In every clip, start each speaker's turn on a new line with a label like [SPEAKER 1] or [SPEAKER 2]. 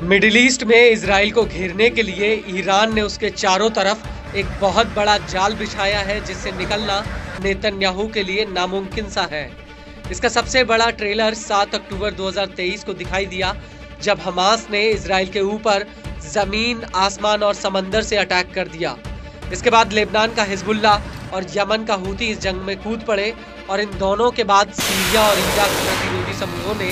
[SPEAKER 1] Middle east में Israel को घेरने के लिए ईरान ने उसके चारों तरफ एक बहुत बड़ा जाल बिछाया है, जिससे निकलना नेतन्याहू के लिए नामुमकिन सा है। इसका सबसे बड़ा ट्रेलर 7 अक्टूबर 2023 को दिखाई दिया, जब हमास ने इजराइल के ऊपर जमीन, आसमान और समंदर से अटैक कर दिया। इसके बाद लेबनान का हिजबुल्ला और यमन का हूती इस जंग में कूद पड़े और इन दोनों के बाद सीरिया और इराक प्रतिरोधी समूहों ने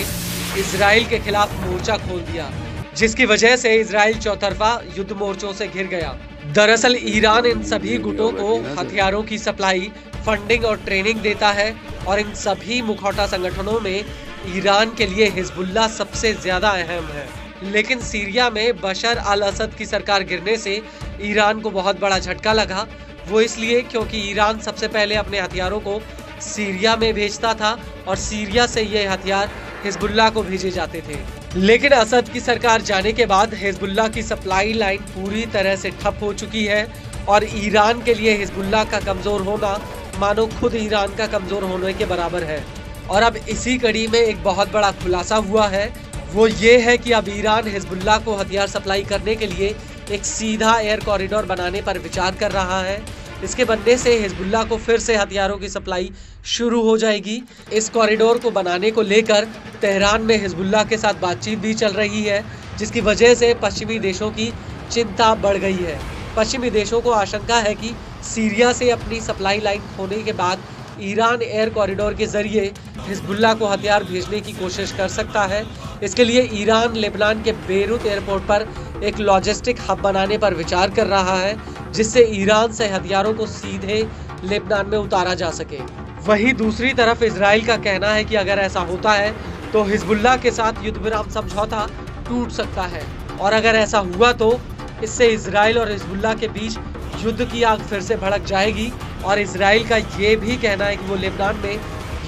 [SPEAKER 1] इजराइल के खिलाफ मोर्चा खोल दिया, जिसकी वजह से इजराइल चौतरफा युद्ध मोर्चों से घिर गया। दरअसल ईरान इन सभी गुटों को हथियारों की सप्लाई, फंडिंग और ट्रेनिंग देता है और इन सभी मुखौटा संगठनों में ईरान के लिए हिजबुल्ला सबसे ज्यादा अहम है। लेकिन सीरिया में बशर अल असद की सरकार गिरने से ईरान को बहुत बड़ा झटका लगा। वो इसलिए क्योंकि ईरान सबसे पहले अपने हथियारों को सीरिया में भेजता था और सीरिया से ये हथियार हिजबुल्ला को भेजे जाते थे। लेकिन असद की सरकार जाने के बाद हिजबुल्ला की सप्लाई लाइन पूरी तरह से ठप हो चुकी है और ईरान के लिए हिजबुल्ला का कमजोर होना मानो खुद ईरान का कमजोर होने के बराबर है। और अब इसी कड़ी में एक बहुत बड़ा खुलासा हुआ है, वो ये है कि अब ईरान हिजबुल्ला को हथियार सप्लाई करने के लिए एक सीधा एयर कॉरिडोर बनाने पर विचार कर रहा है। इसके बनने से हिजबुल्ला को फिर से हथियारों की सप्लाई शुरू हो जाएगी। इस कॉरिडोर को बनाने को लेकर तेहरान में हिजबुल्ला के साथ बातचीत भी चल रही है, जिसकी वजह से पश्चिमी देशों की चिंता बढ़ गई है। पश्चिमी देशों को आशंका है कि सीरिया से अपनी सप्लाई लाइन खोने के बाद ईरान एयर कॉरिडोर के जरिए हिजबुल्ला को हथियार भेजने की कोशिश कर सकता है। इसके लिए ईरान लेबनान के बेरूत एयरपोर्ट पर एक लॉजिस्टिक हब बनाने पर विचार कर रहा है, जिससे ईरान से हथियारों को सीधे लेबनान में उतारा जा सके। वहीं दूसरी तरफ इजराइल का कहना है कि अगर ऐसा होता है तो हिजबुल्ला के साथ युद्ध विराम समझौता टूट सकता है, और अगर ऐसा हुआ तो इससे इजराइल और हिजबुल्ला के बीच युद्ध की आग फिर से भड़क जाएगी। और इजराइल का ये भी कहना है कि वो लेबनान में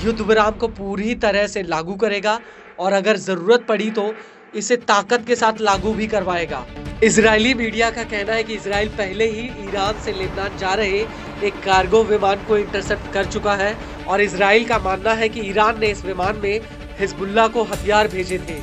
[SPEAKER 1] युद्ध विराम को पूरी तरह से लागू करेगा और अगर जरूरत पड़ी तो इसे ताकत के साथ लागू भी करवाएगा। इजरायली मीडिया का कहना है कि इजराइल पहले ही ईरान से लेबनान जा रहे एक कार्गो विमान को इंटरसेप्ट कर चुका है और इजराइल का मानना है कि ईरान ने इस विमान में हिजबुल्ला को हथियार भेजे थे।